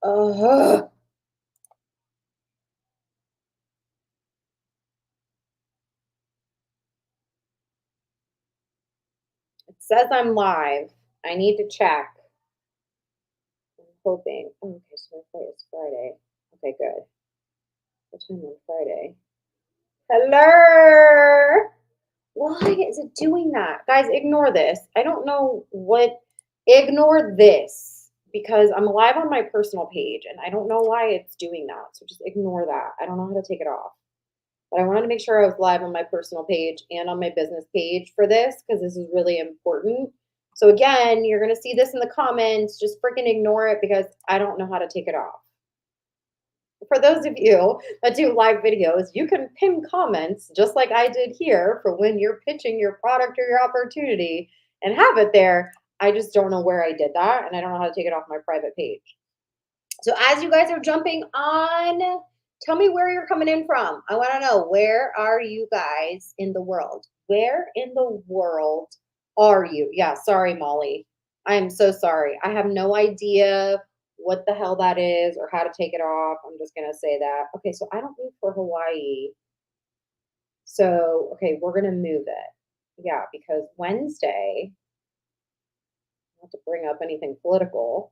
Ugh. It says I'm live. I need to check. I'm hoping. Oh, okay, so my flight is Friday. Okay, good. What time on Friday? Hello. Why is it doing that? Guys, ignore this. I don't know what. Ignore this because I'm live on my personal page and I don't know why it's doing that. So just ignore that. I don't know how to take it off. But I wanted to make sure I was live on my personal page and on my business page for this because this is really important. So again, you're going to see this in the comments. Just freaking ignore it because I don't know how to take it off. For those of you that do live videos, you can pin comments just like I did here for when you're pitching your product or your opportunity and have it there. I just don't know where I did that and I don't know how to take it off my private page. So as you guys are jumping on, tell me where you're coming in from. I want to know, where are you guys in the world? Where in the world are you? Yeah, sorry, Molly. I am so sorry. I have no idea what the hell that is or how to take it off. I'm just going to say that. Okay, so I don't leave for Hawaii. So, okay, we're going to move it. Yeah, because Wednesday, not to bring up anything political,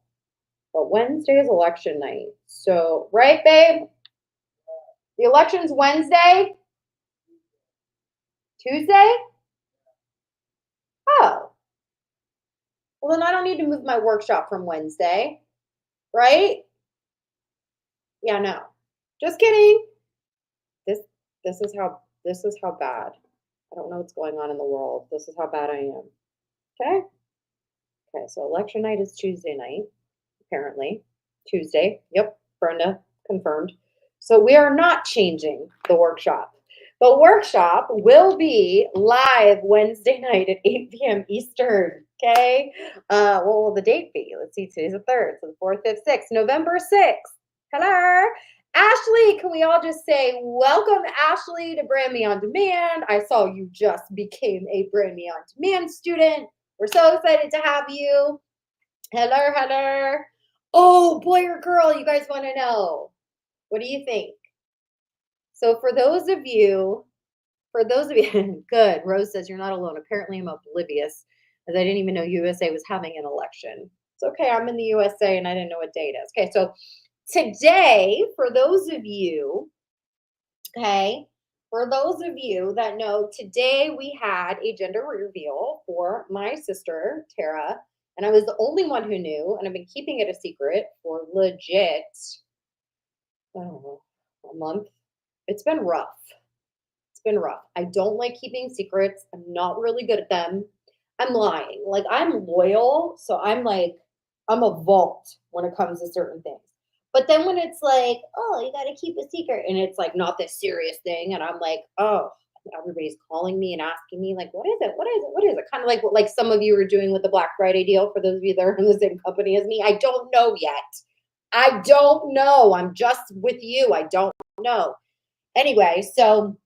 but Wednesday is election night. So, right, babe? The election's Wednesday? Tuesday? Oh, well, then I don't need to move my workshop from Wednesday, right? Yeah, no. Just kidding. This this is how bad. I don't know what's going on in the world. This is how bad I am. Okay? Okay, so election night is Tuesday night, apparently. Tuesday. Yep, Brenda confirmed. So we are not changing the workshop. The workshop will be live Wednesday night at 8 p.m. Eastern. Okay. What will the date be? Let's see. Today's the 3rd. So the 4th, 5th, 6th. November 6th. Hello. Ashley, can we all just say, welcome, Ashley, to Brand Me on Demand? I saw you just became a Brand Me on Demand student. We're so excited to have you. Hello, hello. Oh, boy or girl, you guys want to know. What do you think? So for those of you, good. Rose says you're not alone. Apparently, I'm oblivious as I didn't even know USA was having an election. It's okay. I'm in the USA and I didn't know what date is. Okay, so today, for those of you, okay, for those of you that know, today we had a gender reveal for my sister, Tara, and I was the only one who knew, and I've been keeping it a secret for legit, I don't know, a month. It's been rough. It's been rough. I don't like keeping secrets. I'm not really good at them. I'm lying. Like I'm loyal, so I'm a vault when it comes to certain things. But then when it's like, oh, you got to keep a secret, and it's like not this serious thing, and I'm like, oh, everybody's calling me and asking me like, what is it? What is it? What is it? Kind of like what like some of you are doing with the Black Friday deal. For those of you that are in the same company as me, I don't know yet. I don't know. I'm just with you. I don't know. Anyway, so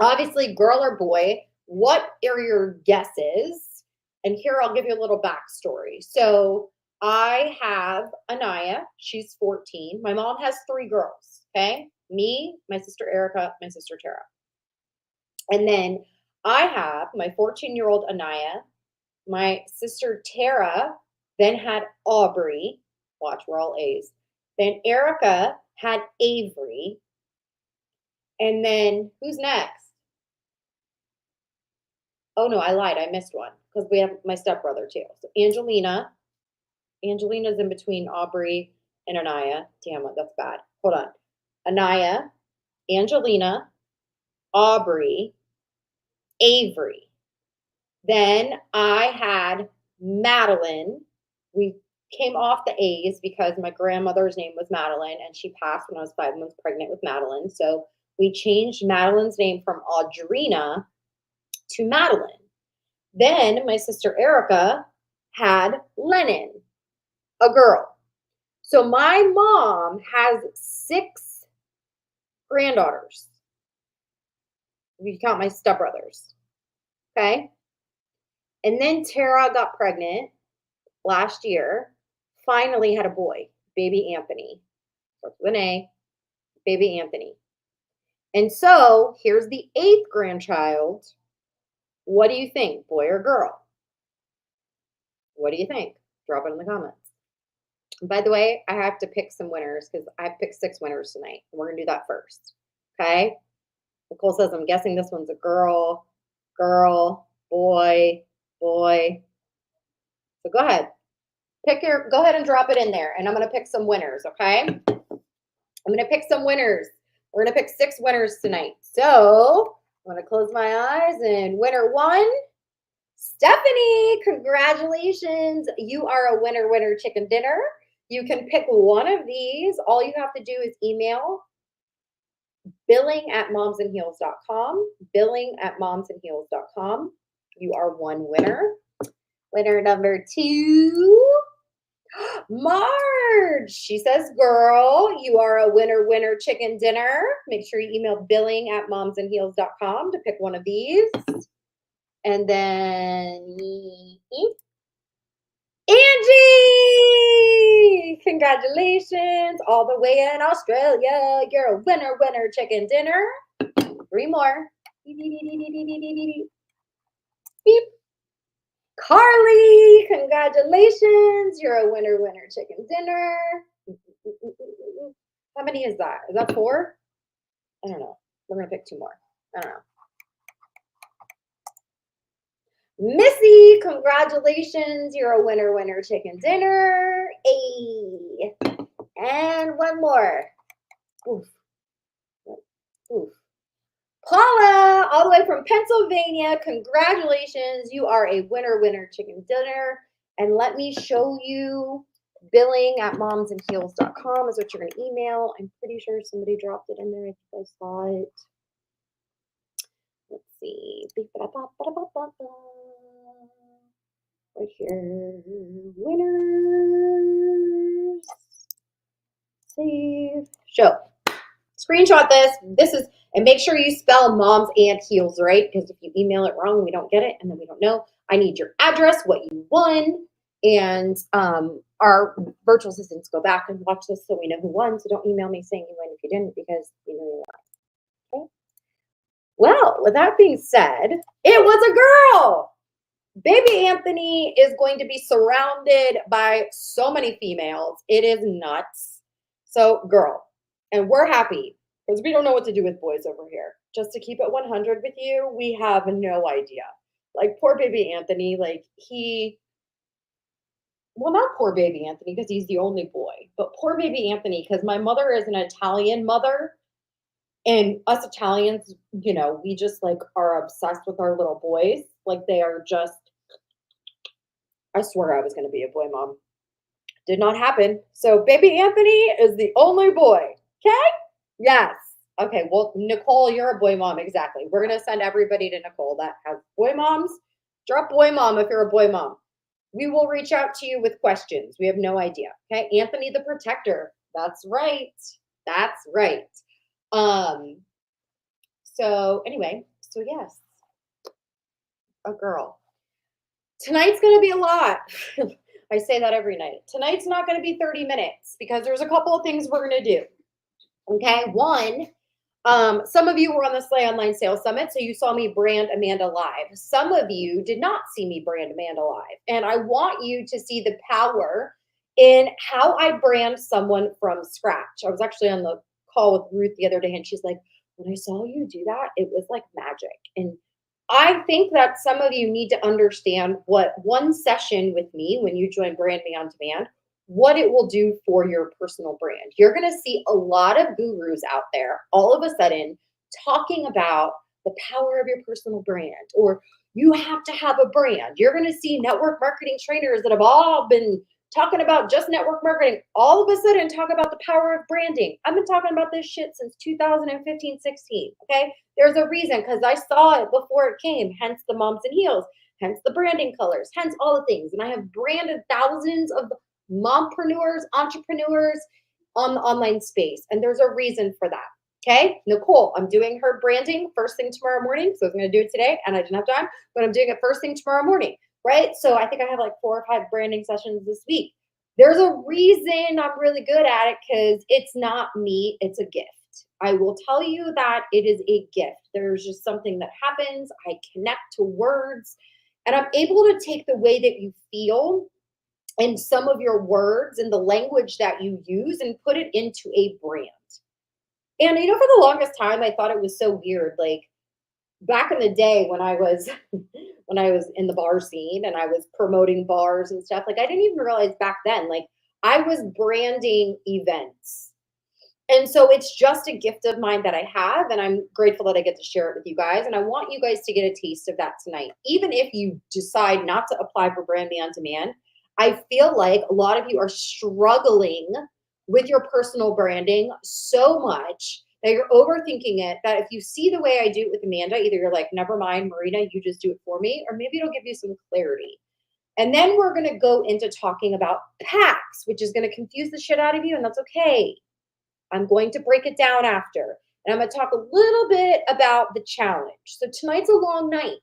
obviously, girl or boy, what are your guesses? And here I'll give you a little backstory. So I have Anaya, she's 14. My mom has three girls, okay? Me, my sister Erica, my sister Tara. And then I have my 14-year-old Anaya, my sister Tara, then had Aubrey. Watch, we're all A's. Then Erica had Avery. And then who's next? Oh no, I lied. I missed one because we have my stepbrother too. So Angelina's in between Aubrey and Anaya. Damn it, that's bad. Hold on. Anaya, Angelina, Aubrey, Avery. Then I had Madeline. We came off the A's because my grandmother's name was Madeline and she passed when I was 5 months pregnant with Madeline. So we changed Madeline's name from Audrina to Madeline. Then my sister Erica had Lennon, a girl. So my mom has six granddaughters, if you count my stepbrothers. Okay. And then Tara got pregnant last year, finally had a boy. baby Anthony. Starts with an A, baby Anthony. And so here's the 8th grandchild. What do you think, boy or girl? What do you think? Drop it in the comments. And by the way, I have to pick some winners because I picked 6 winners tonight. And we're going to do that first. Okay? Nicole says, I'm guessing this one's a girl, girl, boy, boy. So go ahead. Go ahead and drop it in there. And I'm going to pick some winners, okay? I'm going to pick some winners. We're going to pick 6 winners tonight. So I'm going to close my eyes, and winner 1, Stephanie, congratulations. You are a winner chicken dinner. You can pick one of these. All you have to do is email billing@momsandheels.com, billing@momsandheels.com. You are one winner. Winner number 2, Marge. She says, girl, you are a winner chicken dinner. Make sure you email billing@momsandheels.com to pick one of these. And then Angie, congratulations, all the way in Australia. You're a winner chicken dinner. 3 more. Beep, beep, beep, beep, beep, beep, beep, beep. Carly, congratulations. You're a winner chicken dinner. How many is that? Is that 4? I don't know. We're going to pick 2 more. I don't know. Missy, congratulations. You're a winner chicken dinner. Hey. And 1 more. Oof. Oof. Paula, all the way from Pennsylvania, congratulations. You are a winner chicken dinner. And let me show you billing@momsandheels.com is what you're going to email. I'm pretty sure somebody dropped it in there. I think I saw it. Let's see. Right here. Winners. Save. Show. Screenshot this. And make sure you spell moms and heels right, because if you email it wrong, we don't get it, and then we don't know. I need your address, what you won, and our virtual assistants go back and watch this so we know who won. So don't email me saying you won if you didn't, because we know you won. Okay. Well, with that being said, it was a girl. Baby Anthony is going to be surrounded by so many females. It is nuts. So, girl. And we're happy because we don't know what to do with boys over here. Just to keep it 100 with you, we have no idea. Like, poor baby Anthony, not poor baby Anthony because he's the only boy, but poor baby Anthony because my mother is an Italian mother. And us Italians, we just are obsessed with our little boys. They are just, I swear I was going to be a boy mom. Did not happen. So baby Anthony is the only boy. Okay? Yes. Okay. Well, Nicole, you're a boy mom. Exactly. We're going to send everybody to Nicole that has boy moms. Drop boy mom if you're a boy mom. We will reach out to you with questions. We have no idea. Okay? Anthony the protector. That's right. That's right. So anyway, yes, a girl. Tonight's going to be a lot. I say that every night. Tonight's not going to be 30 minutes because there's a couple of things we're going to do. Okay. 1, some of you were on the Slay Online Sales Summit, so you saw me brand Amanda live. Some of you did not see me brand Amanda live. And I want you to see the power in how I brand someone from scratch. I was actually on the call with Ruth the other day, and she's like, when I saw you do that, it was like magic. And I think that some of you need to understand what one session with me, when you join Brand Me on Demand, what it will do for your personal brand. You're going to see a lot of gurus out there all of a sudden talking about the power of your personal brand, or you have to have a brand. You're going to see network marketing trainers that have all been talking about just network marketing, all of a sudden talk about the power of branding. I've been talking about this shit since 2015, 16, okay? There's a reason, because I saw it before it came, hence the moms and heels, hence the branding colors, hence all the things. And I have branded thousands of mompreneurs, entrepreneurs on the online space, and there's a reason for that, okay? Nicole, I'm doing her branding first thing tomorrow morning, so I was going to do it today, and I didn't have time, but I'm doing it first thing tomorrow morning. Right? So I think I have 4 or 5 branding sessions this week. There's a reason I'm really good at it because it's not me, it's a gift. I will tell you that it is a gift. There's just something that happens. I connect to words and I'm able to take the way that you feel and some of your words and the language that you use and put it into a brand. And for the longest time, I thought it was so weird. Like back in the day when I was when I was in the bar scene and I was promoting bars and stuff, like I didn't even realize back then, like I was branding events. And so it's just a gift of mine that I have, and I'm grateful that I get to share it with you guys. And I want you guys to get a taste of that tonight. Even if you decide not to apply for Brand Me on Demand, I feel like a lot of you are struggling with your personal branding so much that you're overthinking it. That if you see the way I do it with Amanda, either you're like, never mind, Marina, you just do it for me, or maybe it'll give you some clarity. And then we're going to go into talking about packs, which is going to confuse the shit out of you, and that's okay. I'm going to break it down after. And I'm going to talk a little bit about the challenge. So tonight's a long night,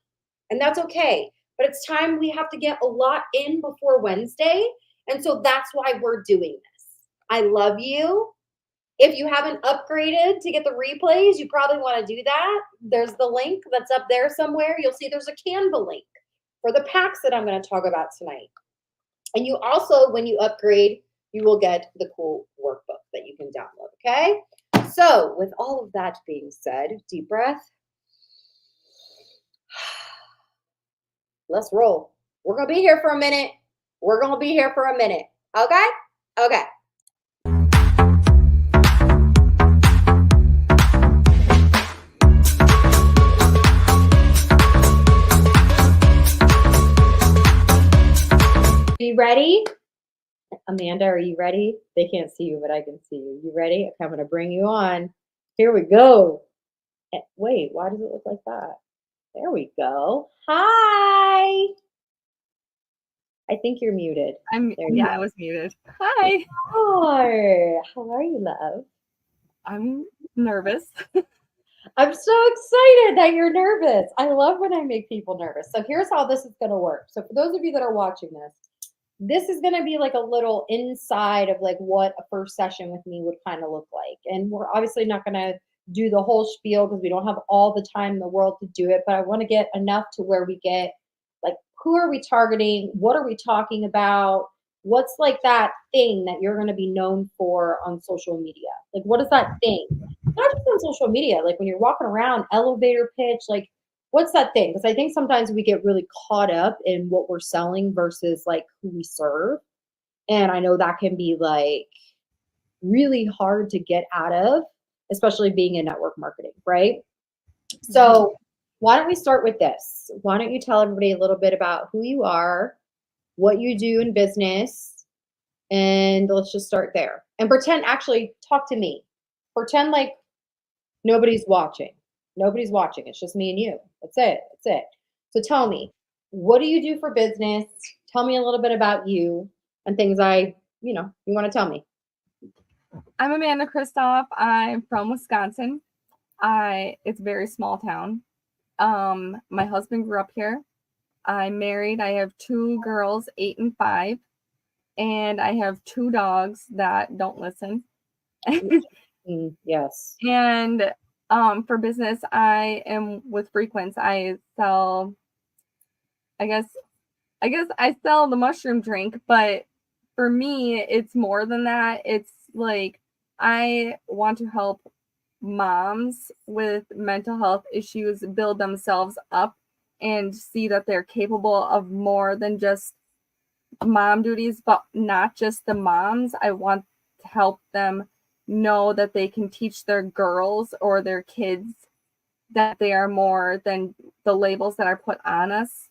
and that's okay. But it's time we have to get a lot in before Wednesday. And so that's why we're doing this. I love you. If you haven't upgraded to get the replays, you probably want to do that. There's the link that's up there somewhere. You'll see there's a Canva link for the packs that I'm going to talk about tonight. And you also, when you upgrade, you will get the cool workbook that you can download, okay? So with all of that being said, deep breath. Let's roll. We're going to be here for a minute. We're going to be here for a minute, okay? Okay. You ready? Amanda, are you ready? They can't see you, but I can see you. You ready? Okay, I'm going to bring you on. Here we go. Wait, why does it look like that? There we go. Hi. I think you're muted. I was muted. Hi. Hi. How are you, love? I'm nervous. I'm so excited that you're nervous. I love when I make people nervous. So here's how this is going to work. So for those of you that are watching this is going to be like a little inside of like what a first session with me would kind of look like. And we're obviously not going to do the whole spiel because we don't have all the time in the world to do it, but I want to get enough to where we get like, who are we targeting? What are we talking about? What's like that thing that you're going to be known for on social media? Like, what is that thing? Not just on social media, like when you're walking around, elevator pitch, like what's that thing? Because I think sometimes we get really caught up in what we're selling versus like who we serve. And I know that can be like really hard to get out of, especially being in network marketing, right? So why don't we start with this? Why don't you tell everybody a little bit about who you are, what you do in business, and let's just start there. And pretend, actually, talk to me. Pretend like nobody's watching. Nobody's watching. It's just me and you. That's it. That's it. So tell me, what do you do for business? Tell me a little bit about you and things you want to tell me. I'm Amanda Kristoff. I'm from Wisconsin. It's a very small town. My husband grew up here. I'm married. I have 2 girls, 8 and 5, and I have 2 dogs that don't listen. Yes. And for business, I am with Frequence. I sell, I guess I sell the mushroom drink, but for me, it's more than that. It's like I want to help moms with mental health issues build themselves up and see that they're capable of more than just mom duties, but not just the moms. I want to help them know that they can teach their girls or their kids that they are more than the labels that are put on us.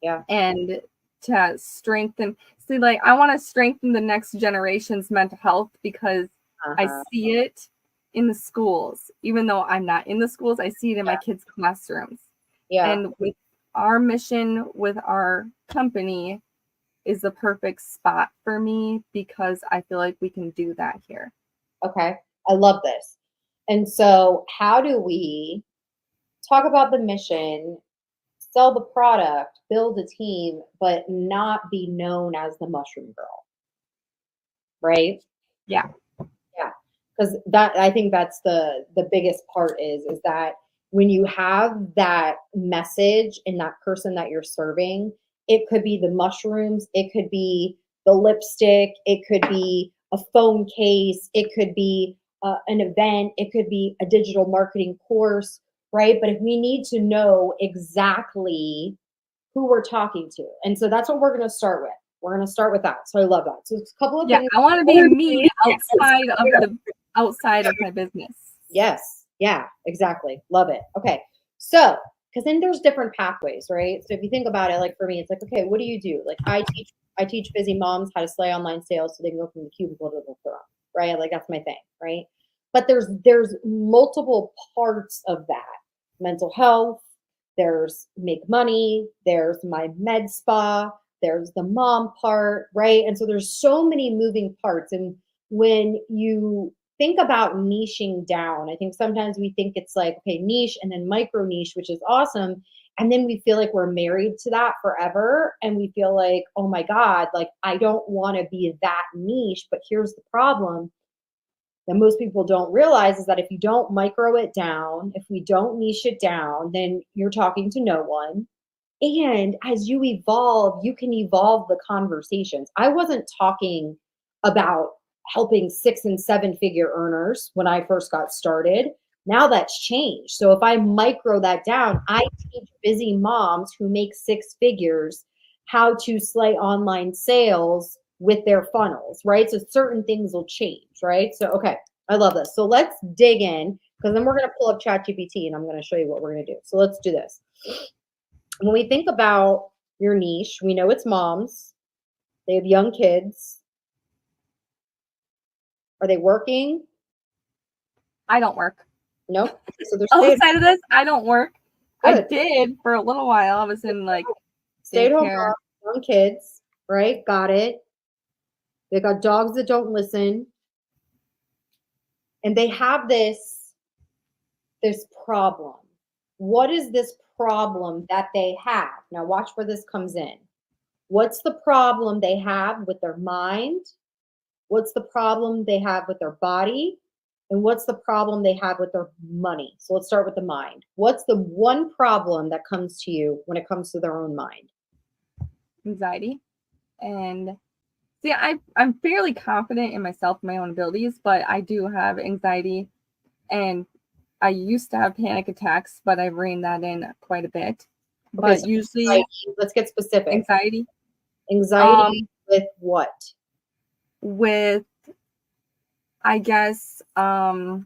Yeah. And to strengthen, I want to strengthen the next generation's mental health because I see it in the schools. Even though I'm not in the schools, I see it in my kids' classrooms. Yeah. And with our mission, with our company, is the perfect spot for me because I feel like we can do that here. Okay. I love this. And so how do we talk about the mission, sell the product, build a team, but not be known as the mushroom girl? right? Yeah. Yeah. Because that, I think that's the biggest part is that when you have that message in that person that you're serving, it could be the mushrooms, it could be the lipstick, it could be a phone case, it could be an event, it could be a digital marketing course, right? But if we need to know exactly who we're talking to. And so that's what we're going to start with. We're going to start with that. So I love that. So it's a couple of Yeah, things. I want to be me outside of my business. Yes. Yeah, exactly. Love it. Okay. So, because then there's different pathways, right? So if you think about it, like for me, it's like, okay, what do you do? Like I teach busy moms how to slay online sales so they can go from the cubicle to the throne, right? Like that's my thing, right? But there's multiple parts of that. Mental health, there's make money, there's my med spa, there's the mom part, right? And so there's so many moving parts. And when you think about niching down, I think sometimes we think it's like, okay, niche and then micro niche, which is awesome. And then we feel like we're married to that forever. And we feel like, oh my God, like I don't want to be that niche. But here's the problem that most people don't realize is that if you don't micro it down, if we don't niche it down, then you're talking to no one. And as you evolve, you can evolve the conversations. I wasn't talking about helping 6 and 7 figure earners when I first got started. Now that's changed. So if I micro that down, I teach busy moms who make 6 figures how to slay online sales with their funnels, right? So certain things will change, right? So, okay, I love this. So let's dig in because then we're going to pull up ChatGPT and I'm going to show you what we're going to do. So let's do this. When we think about your niche, we know it's moms. They have young kids. Are they working? I don't work. Nope. So they're Outside of this, I don't work. I Good. did for a little while. I was in like Stay-at-home daycare. moms, young kids, right? Got it. They got dogs that don't listen. And they have this problem. What is this problem that they have? Now watch where this comes in. What's the problem they have with their mind? What's the problem they have with their body? And what's the problem they have with their money? So let's start with the mind. What's the one problem that comes to you when it comes to their own mind? Anxiety. And see, I'm fairly confident in myself and my own abilities, but I do have anxiety, and I used to have panic attacks, but I've reined that in quite a bit. Okay, But so usually anxiety. Let's get specific. anxiety Anxiety with what? with, I guess, I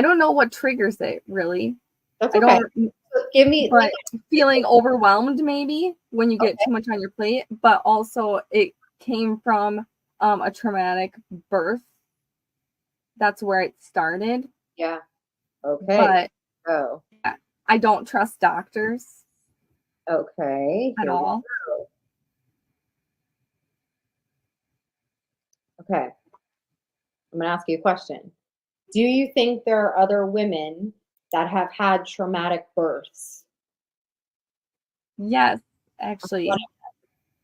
don't know what triggers it really. That's I okay. don't, So give me but feeling overwhelmed maybe when you get too much on your plate, but also it came from a traumatic birth. That's where it started. yeah. Okay. But Oh. I don't trust doctors Okay. at Here we all. go. Okay. I'm gonna ask you a question. Do you think there are other women that have had traumatic births? Yes, actually.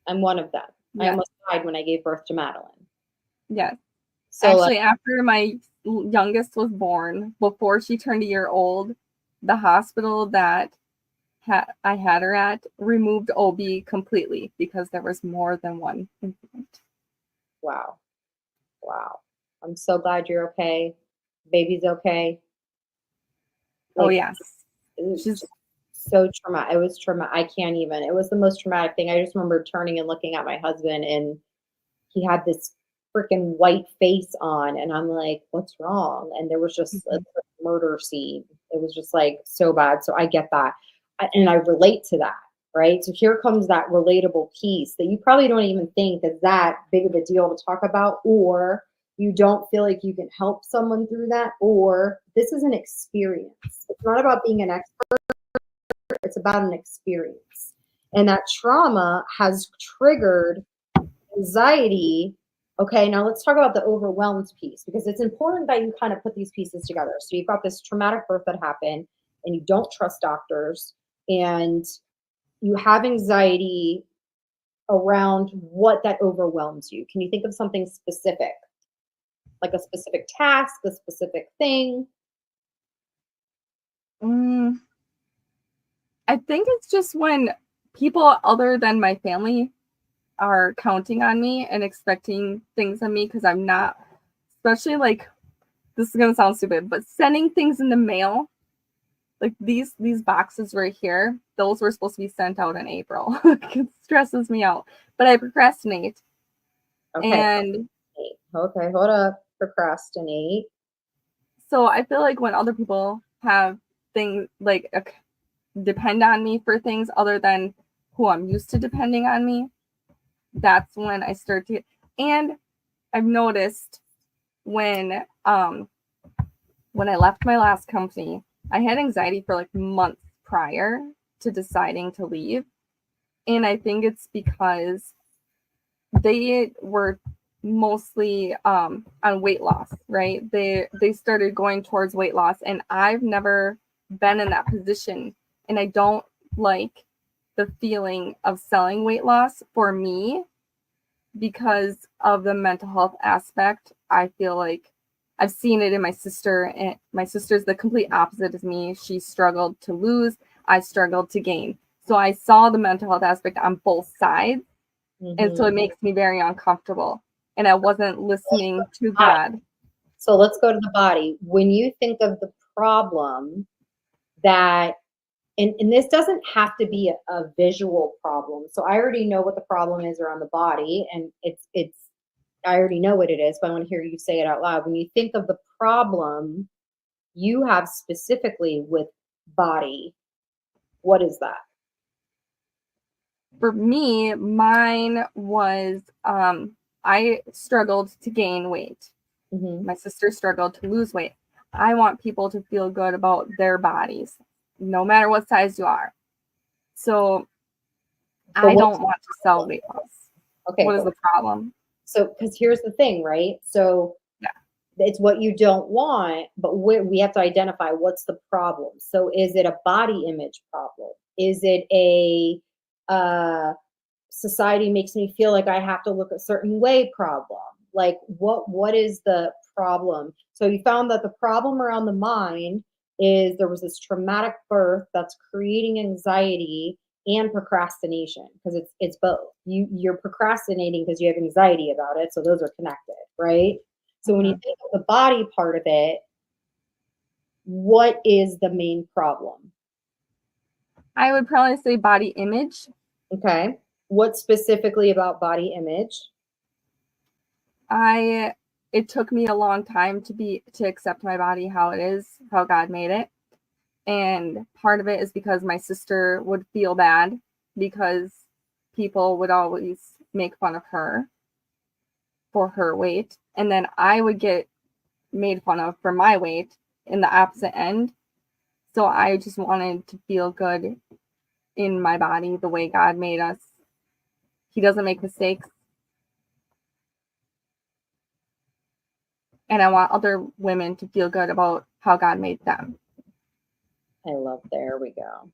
I'm one of them. I Yeah. almost died when I gave birth to Madeline. Yes. So Actually, after my youngest was born, before she turned a year old, the hospital that I had her at removed OB completely because there was more than one infant. wow. Wow. I'm so glad you're okay. Baby's okay. Oh, Like yes. it was She's so traumatic. It was traumatic. I can't even. It was the most traumatic thing. I just remember turning and looking at my husband and he had this freaking white face on and I'm like, what's wrong? And there was just a murder scene. It was just like so bad. So I get that. And I relate to that, right? So here comes that relatable piece that you probably don't even think is that big of a deal to talk about, or you don't feel like you can help someone through that, or this is an experience. It's not about being an expert, it's about an experience. And that trauma has triggered anxiety. Okay, now let's talk about the overwhelmed piece because it's important that you kind of put these pieces together. So you've got this traumatic birth that happened and you don't trust doctors and you have anxiety around what that overwhelms you? Can you think of something specific? Like a specific task, a specific thing? Mm, I think it's just when people other than my family are counting on me and expecting things of me because I'm not, especially like this is gonna sound stupid, but sending things in the mail, like these boxes right here, those were supposed to be sent out in April. It stresses me out, but I procrastinate, Okay. and Okay, hold up. Procrastinate. so I feel like when other people have things like depend on me for things other than who I'm used to depending on me, that's when I start to. And I've noticed when when I left my last company, I had anxiety for like months prior to deciding to leave. And I think it's because they were mostly on weight loss, right? They started going towards weight loss, and I've never been in that position, and I don't like the feeling of selling weight loss for me because of the mental health aspect. I feel like I've seen it in my sister, and my sister's the complete opposite of me. She struggled to lose, I struggled to gain. So I saw the mental health aspect on both sides. And so Mhm. it makes me very uncomfortable. And I wasn't listening to Body. God. So let's go to the body. When you think of the problem that, and this doesn't have to be a visual problem. So I already know what the problem is around the body, and it's I already know what it is, but I want to hear you say it out loud. When you think of the problem you have specifically with body, what is that? For me, mine was I struggled to gain weight. Hmm. My sister struggled to lose weight. I want people to feel good about their bodies, no matter what size you are. So But I what's don't the want to sell problem? weight loss. Okay, What is but the problem? so because here's the thing, right? So Yeah. it's what you don't want, but we have to identify what's the problem. So is it a body image problem? Is it a society makes me feel like I have to look a certain way problem? Like what is the problem? So you found that the problem around the mind is there was this traumatic birth that's creating anxiety and procrastination, because it's both. You're procrastinating because you have anxiety about it, so those are connected, right? So when you Mhm. think of the body part of it, what is the main problem? I would probably say body image. Okay. What specifically about body image? I it took me a long time to accept my body how it is, how God made it. And part of it is because my sister would feel bad because people would always make fun of her for her weight. And then I would get made fun of for my weight in the opposite end. So I just wanted to feel good in my body the way God made us. He doesn't make mistakes. And I want other women to feel good about how God made them. I love, there we go.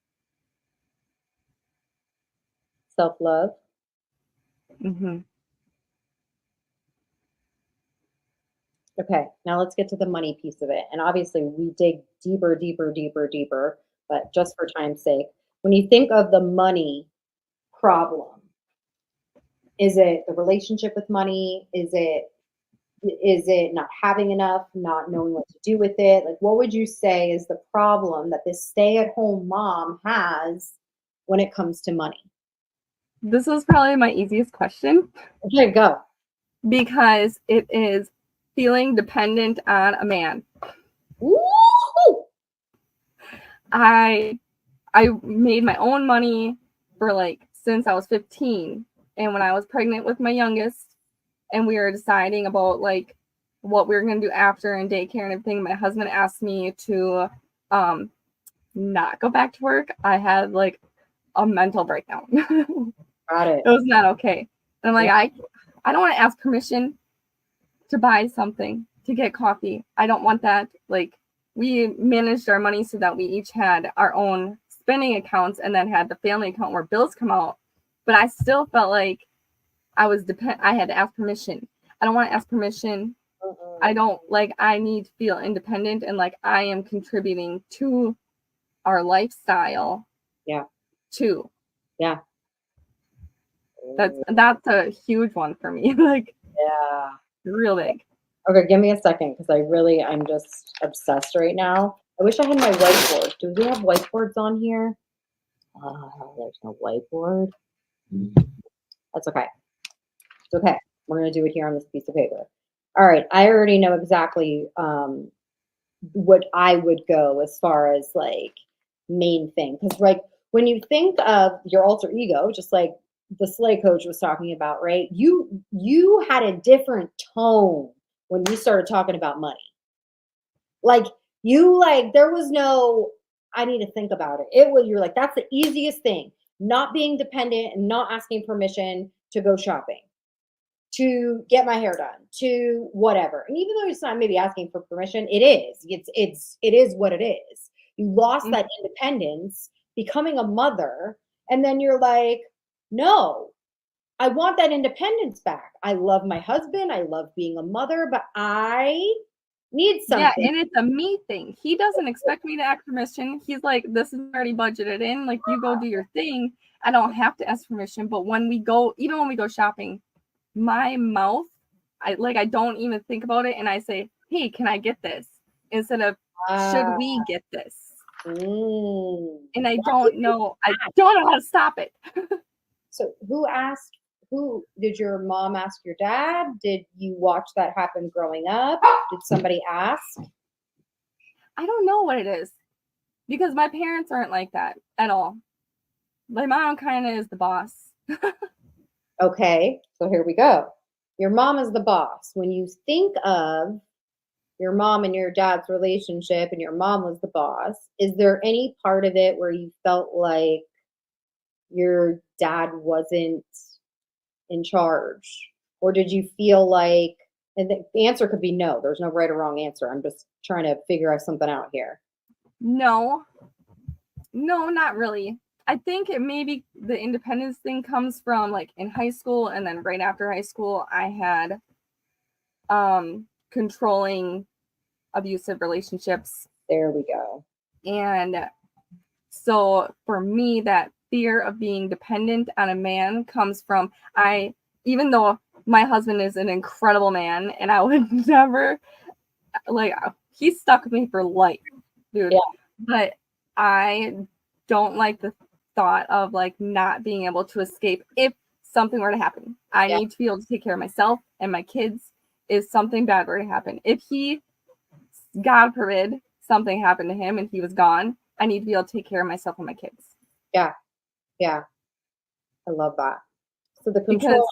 Self love. Mm-hmm. Okay, now let's get to the money piece of it. And obviously, we dig deeper, deeper, deeper, deeper, but just for time's sake, when you think of the money problem, is it the relationship with money? Is it not having enough, not knowing what to do with it? Like, what would you say is the problem that this stay at home mom has when it comes to money? This is probably my easiest question Okay, go. because it is feeling dependent on a man. Woo! I I made my own money for like since I was 15. And when I was pregnant with my youngest and we were deciding about like what we were going to do after and daycare and everything, my husband asked me to um not go back to work. I had like a mental breakdown. It Got it. was not okay. And I'm Yeah. like, I don't want to ask permission to buy something, to get coffee. I don't want that. Like, we managed our money so that we each had our own spending accounts and then had the family account where bills come out. but I still felt like I had to ask permission. I don't want to ask permission. I don't like, I need to feel independent and like I am contributing to our lifestyle. Yeah. Too. Yeah. That's a huge one for me. Like, yeah. Real big. Okay, give me a second because I'm just obsessed right now. I wish I had my whiteboard. Do we have whiteboards on here? There's no whiteboard. That's okay. It's okay. We're going to do it here on this piece of paper. All right. I already know exactly what I would go as far as like main thing. Because like when you think of your alter ego, just like the Slay coach was talking about, right? You had a different tone when you started talking about money. Like there was no, I need to think about it. You're like, that's the easiest thing. Not being dependent and not asking permission to go shopping, to get my hair done, to whatever. And even though it's not maybe asking for permission, it is. It is what it is. You lost that independence becoming a mother, and then you're like, no, I want that independence back. I love my husband. I love being a mother, but I need something. Yeah, and it's a me thing. He doesn't expect me to ask permission. He's like, this is already budgeted in. Like, you go do your thing. I don't have to ask permission. But when we go shopping, my mouth, I don't even think about it. And I say, hey, can I get this? Instead of, should we get this? And I don't know how to stop it. So who did your mom ask your dad? Did you watch that happen growing up? Did somebody ask? I don't know what it is, because my parents aren't like that at all. My mom kind of is the boss. Okay, so here we go. Your mom is the boss. When you think of your mom and your dad's relationship and your mom was the boss, is there any part of it where you felt like your dad wasn't in charge? Or did you feel like, and the answer could be no, there's no right or wrong answer. I'm just trying to figure out something out here. No, not really. I think it maybe the independence thing comes from like in high school, and then right after high school, I had controlling abusive relationships. There we go. And so for me, that fear of being dependent on a man comes from, even though my husband is an incredible man and I would never, like, he's stuck with me for life, dude. Yeah. But I don't like the thought of like not being able to escape if something were to happen. I need to be able to take care of myself and my kids if something bad were to happen. If he, God forbid, something happened to him and he was gone, I need to be able to take care of myself and my kids. Yeah. Yeah. I love that. So the control,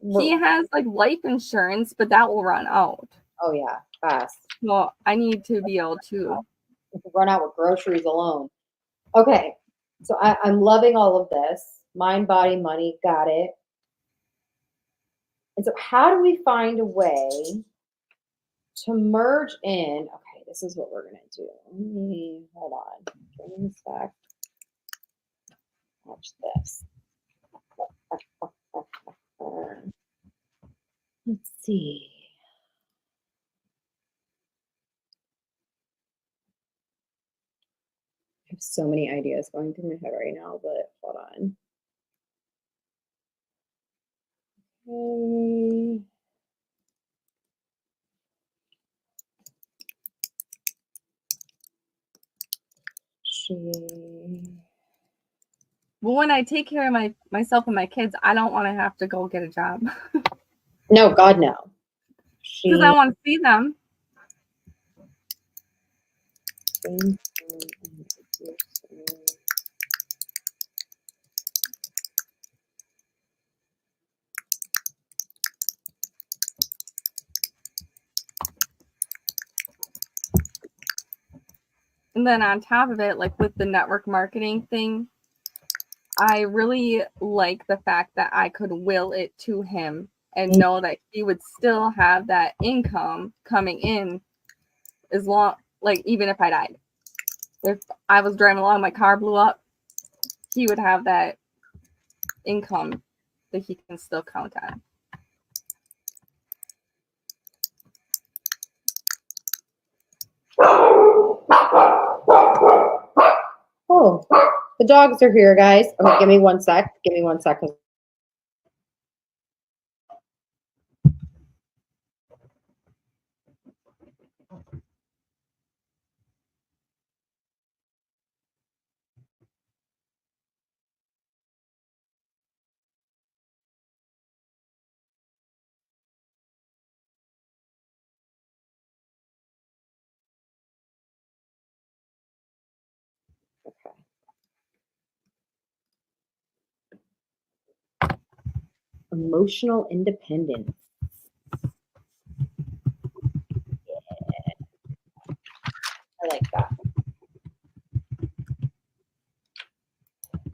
because he has like life insurance, but that will run out. Oh yeah, fast. Well, I need to be able to run out with groceries alone. Okay. So I'm loving all of this. Mind, body, money, got it. And so how do we find a way to merge in? Okay, this is what we're going to do. Hold on. Give me a sec. Watch this. Let's see. I have so many ideas going through my head right now, but hold on. Okay. Well, when I take care of myself and my kids, I don't want to have to go get a job. No, God, no. Because I want to see them. And then on top of it, like with the network marketing thing, I really like the fact that I could will it to him and know that he would still have that income coming in as long, like even if I died. If I was driving along, my car blew up, he would have that income that he can still count on. Oh, the dogs are here, guys. Okay, give me 1 sec. Give me 1 second. Okay. Emotional independence. Yeah, I like that.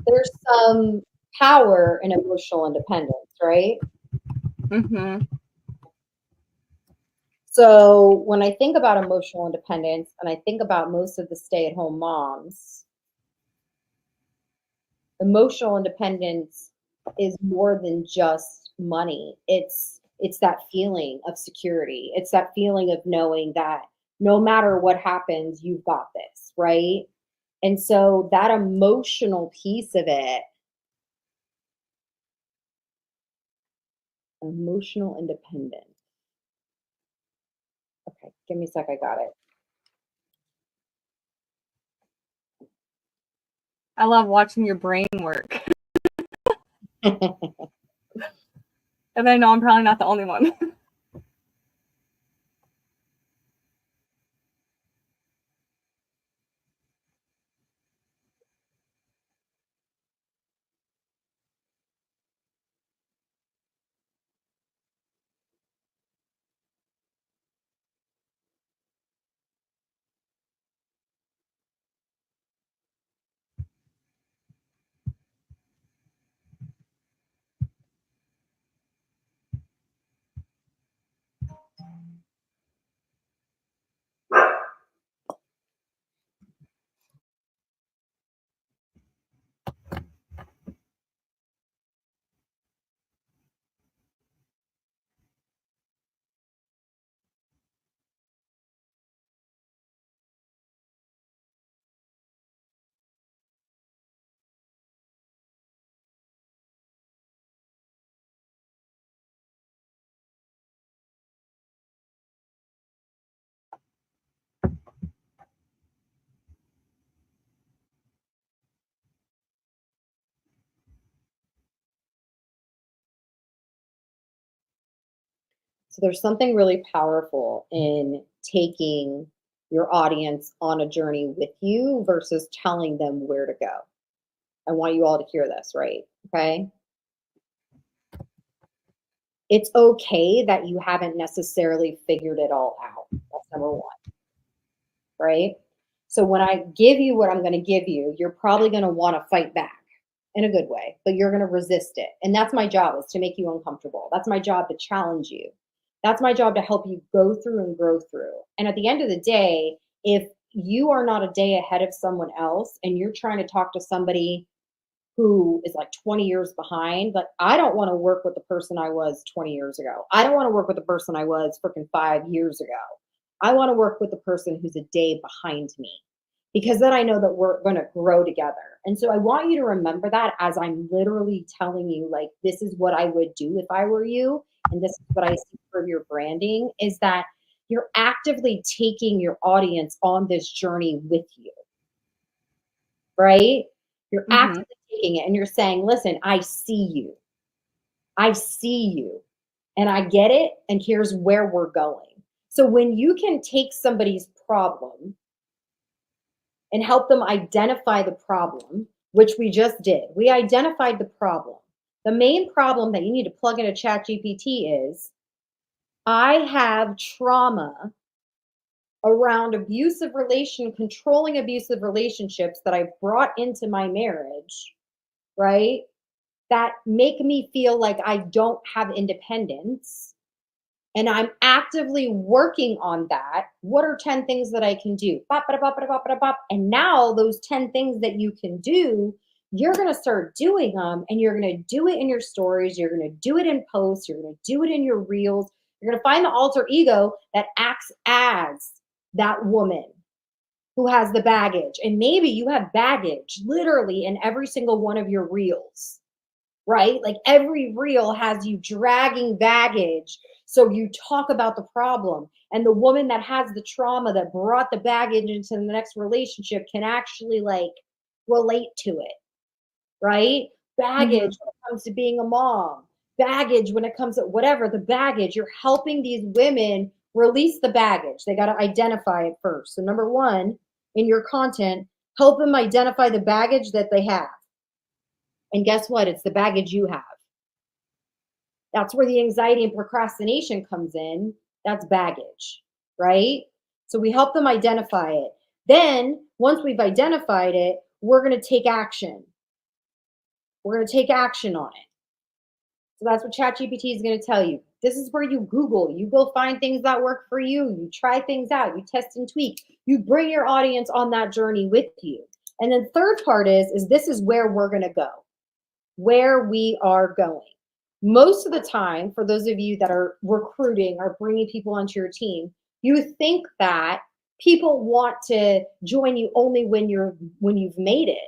There's some power in emotional independence, right? Mm-hmm. So when I think about emotional independence and I think about most of the stay-at-home moms, emotional independence is more than just money. It's that feeling of security. It's that feeling of knowing that no matter what happens, you've got this, right? And so that emotional piece of it, emotional independence. Okay, give me a sec, I got I love watching your brain work. it. And I know I'm probably not the only one. So there's something really powerful in taking your audience on a journey with you versus telling them where to go. I want you all to hear this, right? Okay. It's okay that you haven't necessarily figured it all out. That's number one, right? So when I give you what I'm going to give you, you're probably going to want to fight back in a good way, but you're going to resist it. And that's my job, is to make you uncomfortable. That's my job, to challenge you. That's my job, to help you go through and grow through. And at the end of the day, if you are not a day ahead of someone else and you're trying to talk to somebody who is like 20 years behind, like, I don't want to work with the person I was 20 years ago. I don't want to work with the person I was freaking 5 years ago. I want to work with the person who's a day behind me, because then I know that we're going to grow together. And so I want you to remember that as I'm literally telling you, like, this is what I would do if I were you. And this is what I see for your branding, is that you're actively taking your audience on this journey with you, right? You're Mm-hmm. actively taking it and you're saying, listen, I see you. I see you and I get it. And here's where we're going. So when you can take somebody's problem and help them identify the problem, which we just did, we identified the problem. The main problem that you need to plug into ChatGPT is, I have trauma around controlling abusive relationships that I've brought into my marriage, right? That make me feel like I don't have independence. And I'm actively working on that. What are 10 things that I can do? Bop, bop, bop, bop, bop, bop. And now those 10 things that you can do, you're going to start doing them, and you're going to do it in your stories. You're going to do it in posts. You're going to do it in your reels. You're going to find the alter ego that acts as that woman who has the baggage. And maybe you have baggage literally in every single one of your reels, right? Like every reel has you dragging baggage. So you talk about the problem, and the woman that has the trauma that brought the baggage into the next relationship can actually like relate to it, right? Baggage when it comes to being a mom, baggage when it comes to whatever the baggage, you're helping these women release the baggage. They got to identify it first. So, number one, in your content, help them identify the baggage that they have. And guess what? It's the baggage you have. That's where the anxiety and procrastination comes in. That's baggage, right? So we help them identify it. Then once we've identified it, we're going to take action. We're going to take action on it. So that's what ChatGPT is going to tell you. This is where you Google, you go find things that work for you. You try things out, you test and tweak. You bring your audience on that journey with you. And then third part is this is where we're going to go, where we are going. Most of the time, for those of you that are recruiting or bringing people onto your team, you think that people want to join you only when you've made it.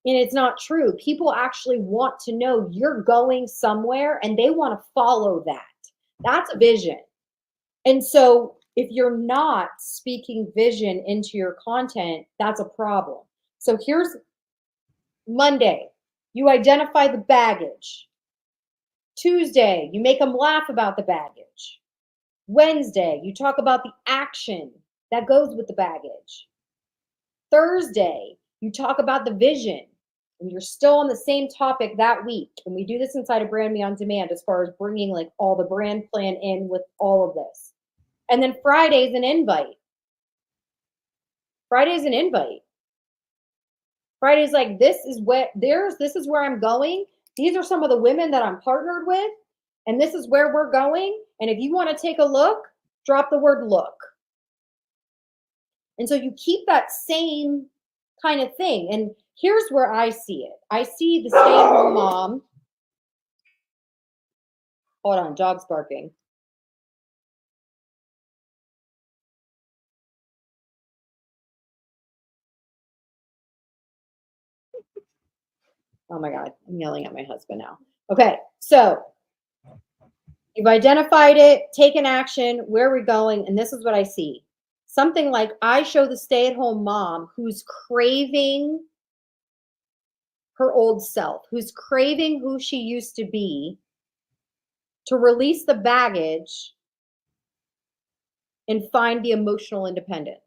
And it's not true. People actually want to know you're going somewhere, and they want to follow that. That's a vision. And so if you're not speaking vision into your content, that's a problem. So here's Monday. You identify the baggage. Tuesday, you make them laugh about the baggage. Wednesday, you talk about the action that goes with the baggage. Thursday, you talk about the vision, and you're still on the same topic that week. And we do this inside of Brand Me on Demand as far as bringing like all the brand plan in with all of this. And then Friday's an invite. Friday's an invite. Friday's like, this is where I'm going. These are some of the women that I'm partnered with, and this is where we're going. And if you want to take a look, drop the word look. And so you keep that same kind of thing. And here's where I see it. I see the stay-at-home mom. Hold on, dog's barking. Oh my God, I'm yelling at my husband now. Okay, so you've identified it, taken action, where we're going, and this is what I see. Something like I show the stay-at-home mom who's craving her old self, who's craving who she used to be, to release the baggage and find the emotional independence.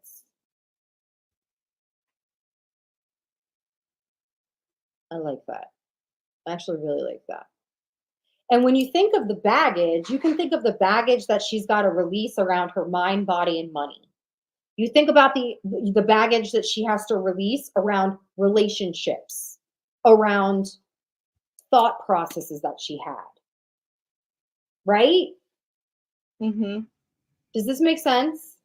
I like that. I actually really like that. And when you think of the baggage, you can think of the baggage that she's got to release around her mind, body, and money. You think about the baggage that she has to release around relationships, around thought processes that she had. Right? Mm-hmm. Does this make sense?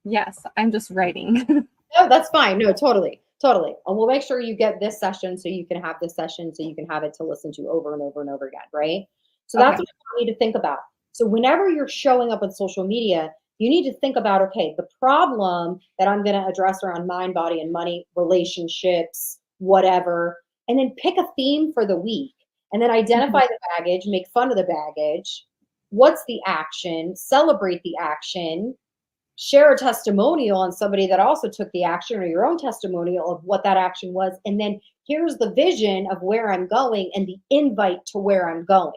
Yes, I'm just writing. No, that's fine. No, totally. Totally. And we'll make sure you get this session so you can have this session so you can have it to listen to over and over and over again, right? So that's what you need to think about. So whenever you're showing up on social media, you need to think about, okay, the problem that I'm going to address around mind, body, and money, relationships, whatever, and then pick a theme for the week and then identify the baggage, make fun of the baggage. What's the action? Celebrate the action. Share a testimonial on somebody that also took the action, or your own testimonial of what that action was. And then here's the vision of where I'm going and the invite to where I'm going.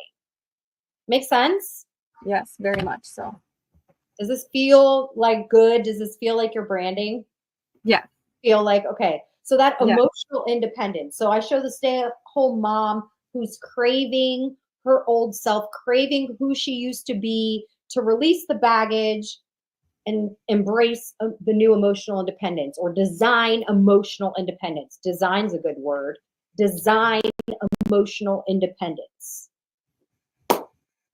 Make sense? Yes, very much so. Does this feel like good? Does this feel like your branding? Yeah. Feel like, okay. So that emotional independence. So I show the stay-at-home mom who's craving her old self, craving who she used to be, to release the baggage and embrace the new emotional independence, or design emotional independence. Design's a good word. Design emotional independence.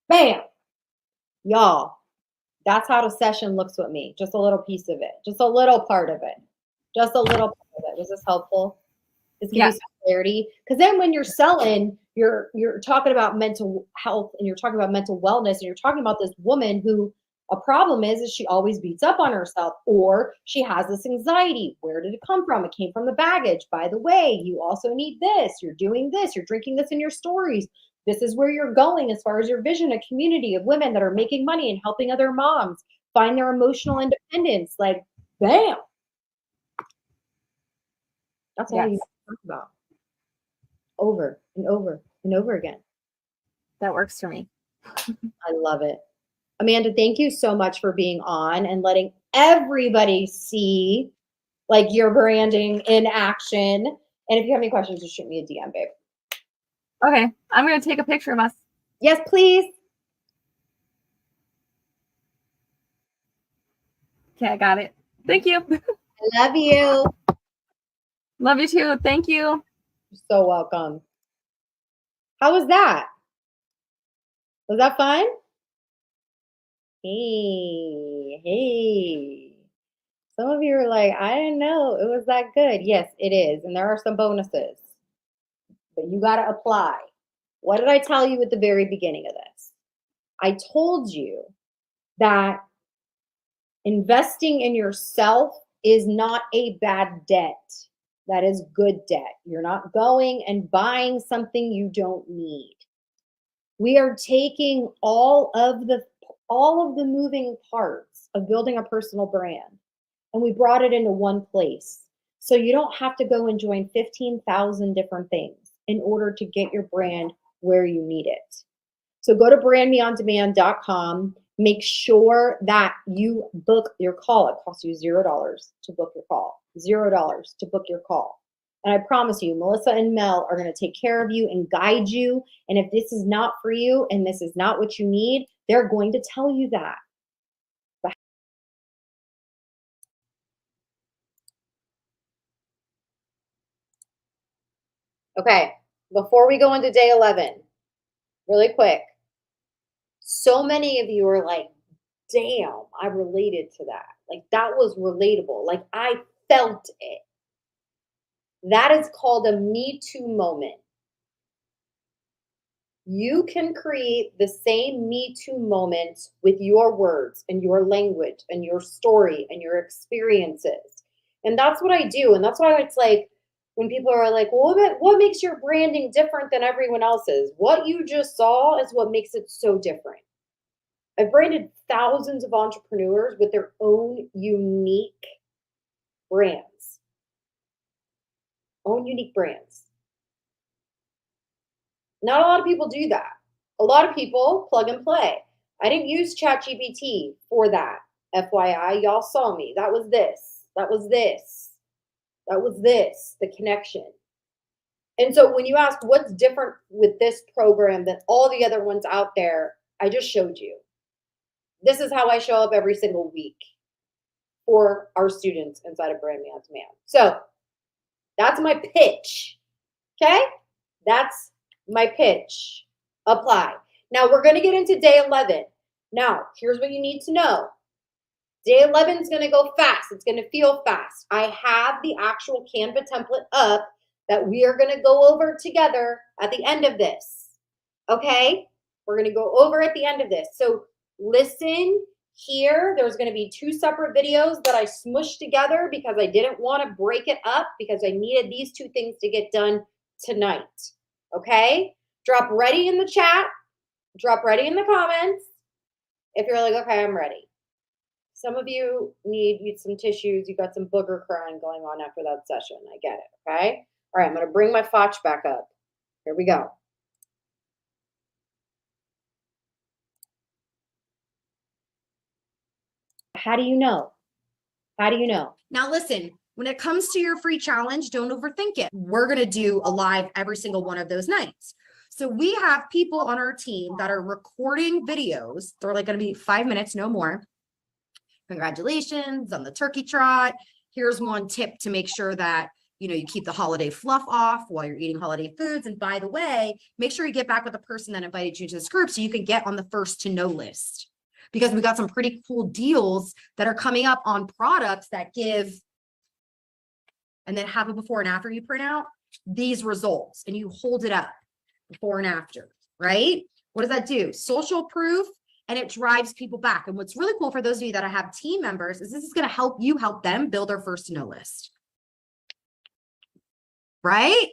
Bam! Y'all, that's how the session looks with me. Just a little piece of it. Just a little part of it. Just a little part of it. Was this helpful? Just give you some clarity. Because then when you're selling, you're talking about mental health and you're talking about mental wellness and you're talking about this woman who a problem is she always beats up on herself or she has this anxiety. Where did it come from? It came from the baggage. By the way, you also need this. You're doing this. You're drinking this in your stories. This is where you're going as far as your vision, a community of women that are making money and helping other moms find their emotional independence. Like, bam. That's all you talk about. Over and over and over again. That works for me. I love it. Amanda, thank you so much for being on and letting everybody see like your branding in action. And if you have any questions, just shoot me a DM, babe. Okay. I'm going to take a picture of us. Yes, please. Okay, I got it. Thank you. I love you. Love you too. Thank you. You're so welcome. How was that? Was that fun? Hey. Some of you are like, I didn't know it was that good. Yes, it is. And there are some bonuses, but you got to apply. What did I tell you at the very beginning of this? I told you that investing in yourself is not a bad debt. That is good debt. You're not going and buying something you don't need. We are taking all of the moving parts of building a personal brand and we brought it into one place. So you don't have to go and join 15,000 different things in order to get your brand where you need it. So go to brandmeondemand.com. Make sure that you book your call. It costs you $0 to book your call. $0 to book your call. And I promise you, Melissa and Mel are going to take care of you and guide you. And if this is not for you and this is not what you need, they're going to tell you that. Okay, before we go into day 11, really quick. So many of you are like, damn, I related to that. Like that was relatable. Like I felt it. That is called a Me Too moment. You can create the same Me Too moments with your words and your language and your story and your experiences. And that's what I do. And that's why it's like when people are like, well, what makes your branding different than everyone else's? What you just saw is what makes it so different. I've branded thousands of entrepreneurs with their own unique brands. Own unique brands. Not a lot of people do that. A lot of people plug and play. I didn't use ChatGPT for that. FYI, y'all saw me. That was this. That was this. That was this, the connection. And so when you ask what's different with this program than all the other ones out there, I just showed you. This is how I show up every single week for our students inside of Brand Me On Demand. So that's my pitch. Okay? That's my pitch. Apply. Now we're going to get into day 11. Now, here's what you need to know. Day 11 is going to go fast. It's going to feel fast. I have the actual Canva template up that we are going to go over together at the end of this. Okay? We're going to go over at the end of this. So listen here. There's going to be 2 separate videos that I smushed together because I didn't want to break it up because I needed these 2 things to get done tonight. Okay? Drop ready in the chat. Drop ready in the comments. If you're like, okay, I'm ready. Some of you need some tissues. You got some booger crying going on after that session. I get it. Okay? All right, I'm going to bring my Foch back up. Here we go. How do you know? How do you know? Now listen, when it comes to your free challenge, don't overthink it. We're going to do a live every single one of those nights. So we have people on our team that are recording videos. They're like going to be 5 minutes, no more. Congratulations on the turkey trot. Here's one tip to make sure that you keep the holiday fluff off while you're eating holiday foods. And by the way, make sure you get back with the person that invited you to this group so you can get on the first to know list. Because we got some pretty cool deals that are coming up on products that give, and then have a before and after you print out. these results and you hold it up before and after, right? What does that do? Social proof, and it drives people back. And what's really cool for those of you that have team members is this is going to help you help them build their first to know list. Right?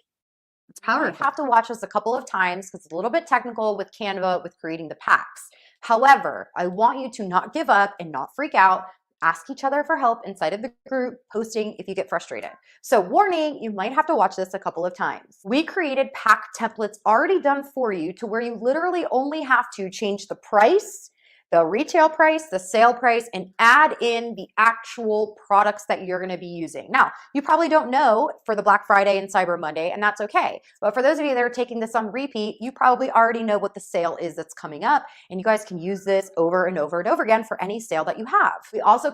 It's You powerful. have to watch this a couple of times because it's a little bit technical with Canva with creating the packs. However, I want you to not give up and not freak out. Ask each other for help inside of the group, posting if you get frustrated. So warning, you might have to watch this a couple of times. We created pack templates already done for you to where you literally only have to change the price, the retail price, the sale price, and add in the actual products that you're gonna be using. Now, you probably don't know for the Black Friday and Cyber Monday, and that's okay. But for those of you that are taking this on repeat, you probably already know what the sale is that's coming up, and you guys can use this over and over and over again for any sale that you have. We also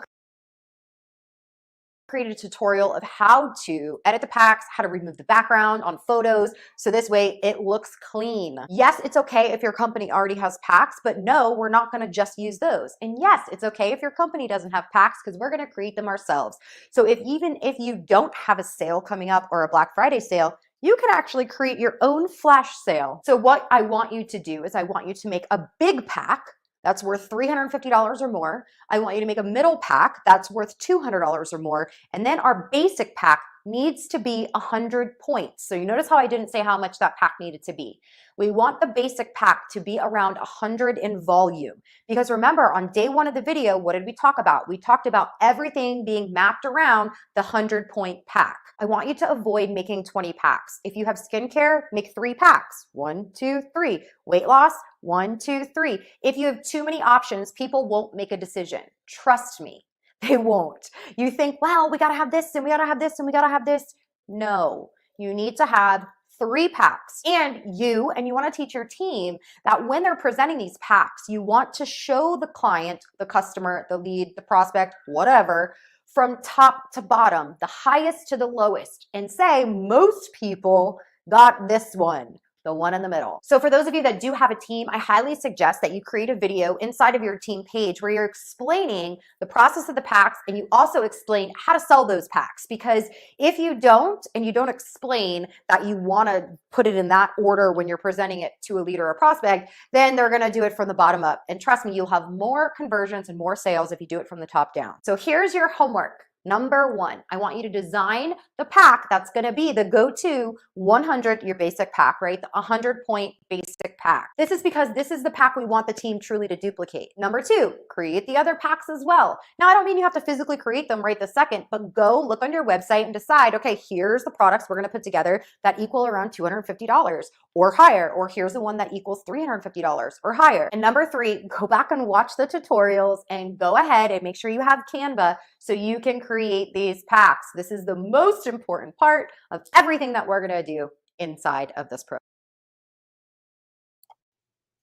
created a tutorial of how to edit the packs, how to remove the background on photos, so this way it looks clean. Yes, it's okay if your company already has packs, but no, we're not gonna just use those. And yes, it's okay if your company doesn't have packs because we're gonna create them ourselves. So even if you don't have a sale coming up or a Black Friday sale, you can actually create your own flash sale. So what I want you to do is I want you to make a big pack that's worth $350 or more. I want you to make a middle pack that's worth $200 or more. And then our basic pack needs to be 100 points. So you notice how I didn't say how much that pack needed to be. We want the basic pack to be around 100 in volume. Because remember, on day one of the video, what did we talk about? We talked about everything being mapped around the 100-point pack. I want you to avoid making 20 packs. If you have skincare, make 3 packs. 1, 2, 3. Weight loss, 1, 2, 3. If you have too many options, people won't make a decision. Trust me, they won't. You think, well, we gotta have this and we gotta have this and we gotta have this. No, you need to have 3 packs. And you want to teach your team that when they're presenting these packs, you want to show the client, the customer, the lead, the prospect, whatever, from top to bottom, the highest to the lowest, and say most people got this one, the one in the middle. So for those of you that do have a team, I highly suggest that you create a video inside of your team page where you're explaining the process of the packs and you also explain how to sell those packs. Because if you don't, and you don't explain that you want to put it in that order when you're presenting it to a lead or a prospect, then they're going to do it from the bottom up. And trust me, you'll have more conversions and more sales if you do it from the top down. So here's your homework. Number 1, I want you to design the pack that's going to be the go-to 100, your basic pack, right? The 100-point basic pack. This is because this is the pack we want the team truly to duplicate. Number 2, create the other packs as well. Now, I don't mean you have to physically create them right this second, but go look on your website and decide, okay, here's the products we're going to put together that equal around $250 or higher, or here's the one that equals $350 or higher. And number 3, go back and watch the tutorials and go ahead and make sure you have Canva so you can create these packs. This is the most important part of everything that we're going to do inside of this program.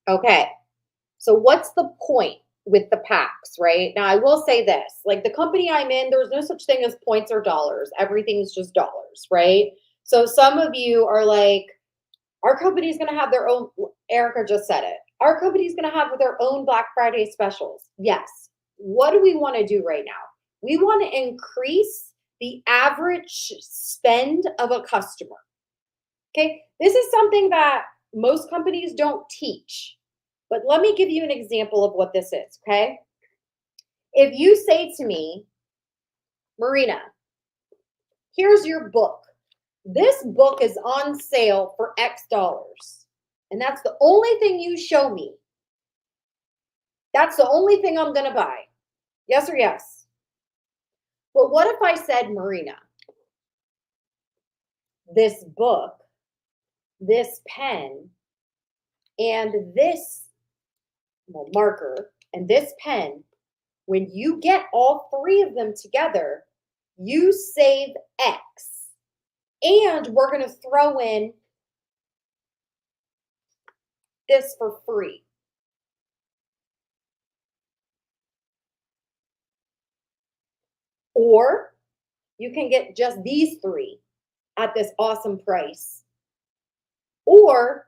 Okay. So what's the point with the packs, right? Now, I will say this, like the company I'm in, there's no such thing as points or dollars. Everything's just dollars, right? So some of you are like, our company's going to have their own, Erica just said it. Our company's going to have their own Black Friday specials. Yes. What do we want to do right now? We want to increase the average spend of a customer. Okay. This is something that most companies don't teach, but let me give you an example of what this is. Okay. If you say to me, Marina, here's your book. This book is on sale for X dollars. And that's the only thing you show me. That's the only thing I'm going to buy. Yes or yes? But what if I said, Marina, this book, this pen, and this marker, and this pen, when you get all 3 of them together, you save X. And we're going to throw in this for free. Or you can get just these 3 at this awesome price. Or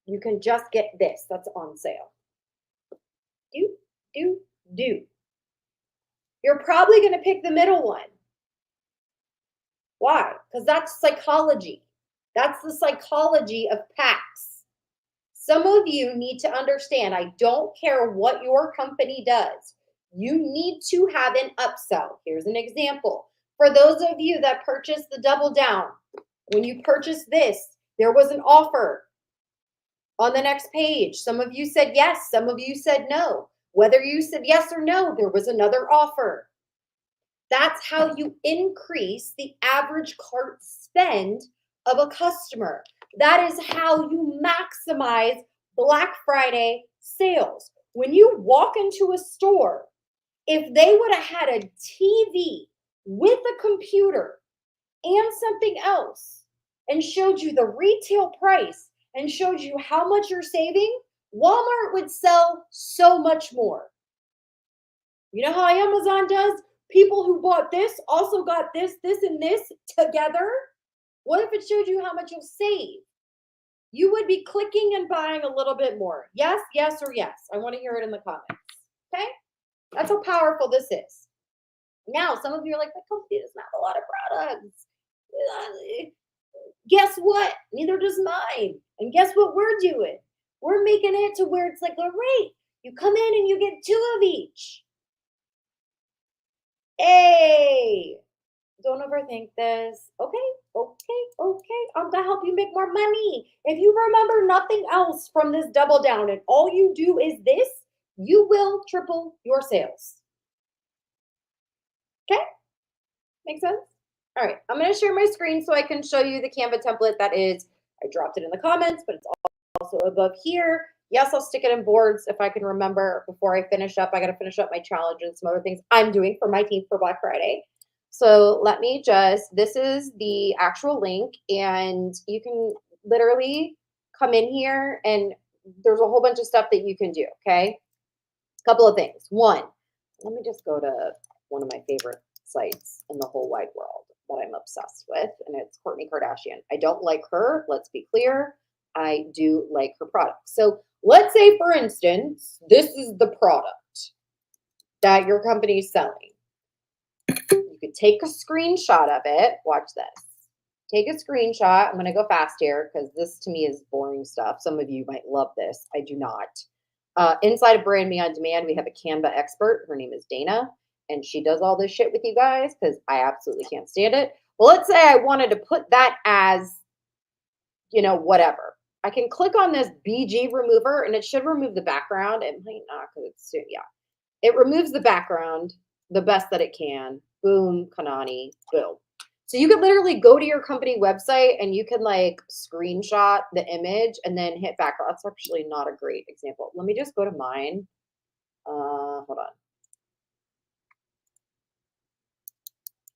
you can just get this that's on sale. Do. You're probably going to pick the middle one. Why? Because that's psychology. That's the psychology of packs. Some of you need to understand, I don't care what your company does. You need to have an upsell. Here's an example. For those of you that purchased the double down, when you purchased this, there was an offer on the next page. Some of you said yes, some of you said no. Whether you said yes or no, there was another offer. That's how you increase the average cart spend of a customer. That is how you maximize Black Friday sales. When you walk into a store, if they would have had a TV with a computer and something else and showed you the retail price and showed you how much you're saving, Walmart would sell so much more. You know how Amazon does? People who bought this also got this, and this together. What if it showed you how much you'll save? You would be clicking and buying a little bit more. Yes, yes, or yes. I want to hear it in the comments. Okay? That's how powerful this is. Now, some of you are like, that company doesn't have a lot of products. Guess what? Neither does mine. And guess what we're doing? We're making it to where it's like, all right, you come in and you get 2 of each. Hey, don't overthink this. Okay. I'm going to help you make more money. If you remember nothing else from this double down and all you do is this, you will triple your sales. Okay? Make sense? All right. I'm going to share my screen so I can show you the Canva template that is, I dropped it in the comments, but it's also above here. Yes, I'll stick it in boards if I can remember before I finish up. I got to finish up my challenge and some other things I'm doing for my team for Black Friday. So let me this is the actual link, and you can literally come in here and there's a whole bunch of stuff that you can do, okay? A couple of things. One, let me just go to one of my favorite sites in the whole wide world that I'm obsessed with, and it's Kourtney Kardashian. I don't like her, let's be clear. I do like her product. So let's say, for instance, this is the product that your company is selling. You could take a screenshot of it. Watch this. Take a screenshot. I'm going to go fast here because this to me is boring stuff. Some of you might love this. I do not. Inside of Brand Me On Demand, we have a Canva expert. Her name is Dana, and she does all this shit with you guys because I absolutely can't stand it. Well, let's say I wanted to put that as, whatever. I can click on this BG remover, and it should remove the background. It might not because it's, yeah. It removes the background the best that it can. Boom, Kanani, boom. So you could literally go to your company website and you can like screenshot the image and then hit background. That's actually not a great example. Let me just go to mine. Hold on.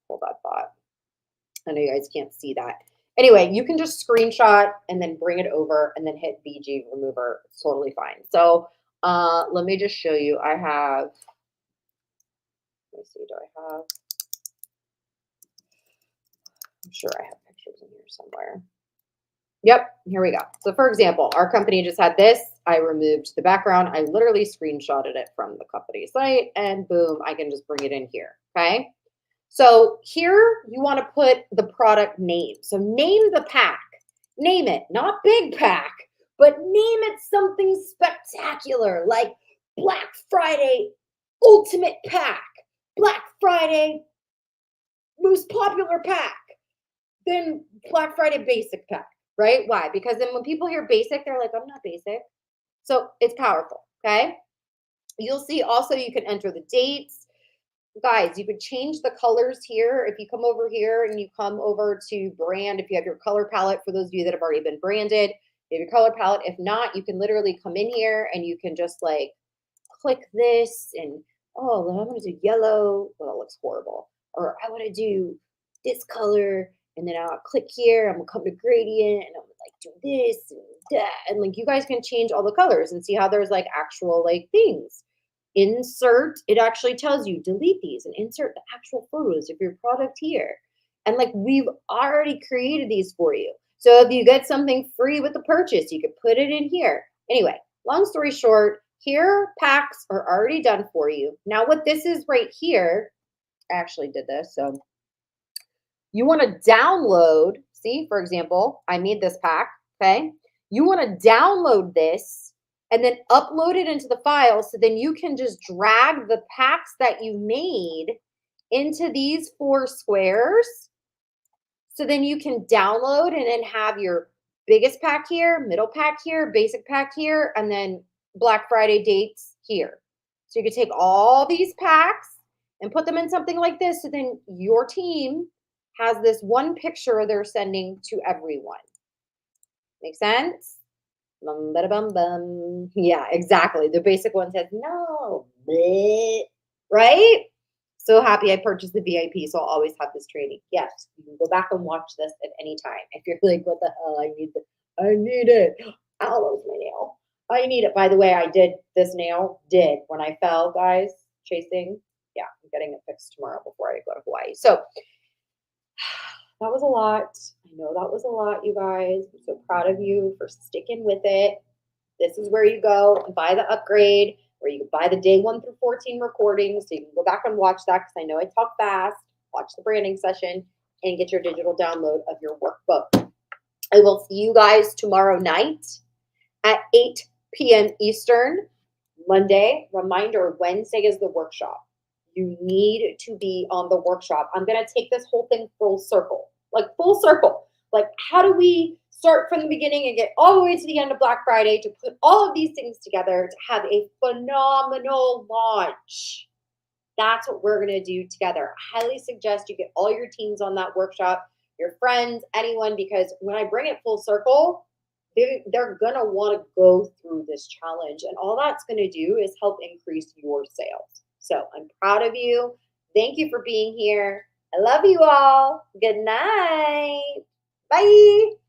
Hold that thought. I know you guys can't see that. Anyway, you can just screenshot and then bring it over and then hit BG remover. It's totally fine. So let me just show you. I have, let me see, do I have? I'm sure I have pictures in here somewhere. Yep, here we go. So for example, our company just had this. I removed the background. I literally screenshotted it from the company site and boom, I can just bring it in here, okay? So here you want to put the product name. So name the pack. Name it, not big pack, but name it something spectacular like Black Friday Ultimate Pack, Black Friday most popular pack, then Black Friday Basic Pack, right? Why? Because then when people hear basic, they're like, I'm not basic. So it's powerful, okay? You'll see also you can enter the dates. Guys, you could change the colors here. If you come over here and you come over to brand, if you have your color palette, for those of you that have already been branded, you have your color palette. If not, you can literally come in here and you can just like click this and, oh, I'm going to do yellow. Well, that looks horrible. Or I want to do this color. And then I'll click here. I'm going to come to gradient and I'm going to like do this and that. And like you guys can change all the colors and see how there's like actual like things. Insert, it actually tells you delete these and insert the actual photos of your product here. And like we've already created these for you. So if you get something free with the purchase, you could put it in here. Anyway, long story short, here packs are already done for you. Now what this is right here, I actually did this. So You want to download, see, for example, I made this pack, okay? You want to download this and then upload it into the file so then you can just drag the packs that you made into these 4 squares. So then you can download and then have your biggest pack here, middle pack here, basic pack here, and then Black Friday dates here. So you can take all these packs and put them in something like this. So then your team has this one picture they're sending to everyone. Make sense? Bum, bada, bum, bum. Yeah, exactly. The basic one says no, bleh, right? So happy I purchased the VIP, so I'll always have this training. Yes, you can go back and watch this at any time. If you're like, what the hell, I need it. Ow, that was my nail. I need it. By the way, I did this nail, when I fell, guys, chasing. Yeah, I'm getting it fixed tomorrow before I go to Hawaii. So that was a lot. I know that was a lot, you guys. I'm so proud of you for sticking with it. This is where you go and buy the upgrade, where you can buy the day 1 through 14 recordings. So you can go back and watch that because I know I talk fast. Watch the branding session and get your digital download of your workbook. I will see you guys tomorrow night at 8 p.m. Eastern. Monday, reminder, Wednesday is the workshop. You need to be on the workshop. I'm going to take this whole thing full circle, like full circle. Like, how do we start from the beginning and get all the way to the end of Black Friday to put all of these things together to have a phenomenal launch? That's what we're going to do together. I highly suggest you get all your teams on that workshop, your friends, anyone, because when I bring it full circle, they're going to want to go through this challenge. And all that's going to do is help increase your sales. So I'm proud of you. Thank you for being here. I love you all. Good night. Bye.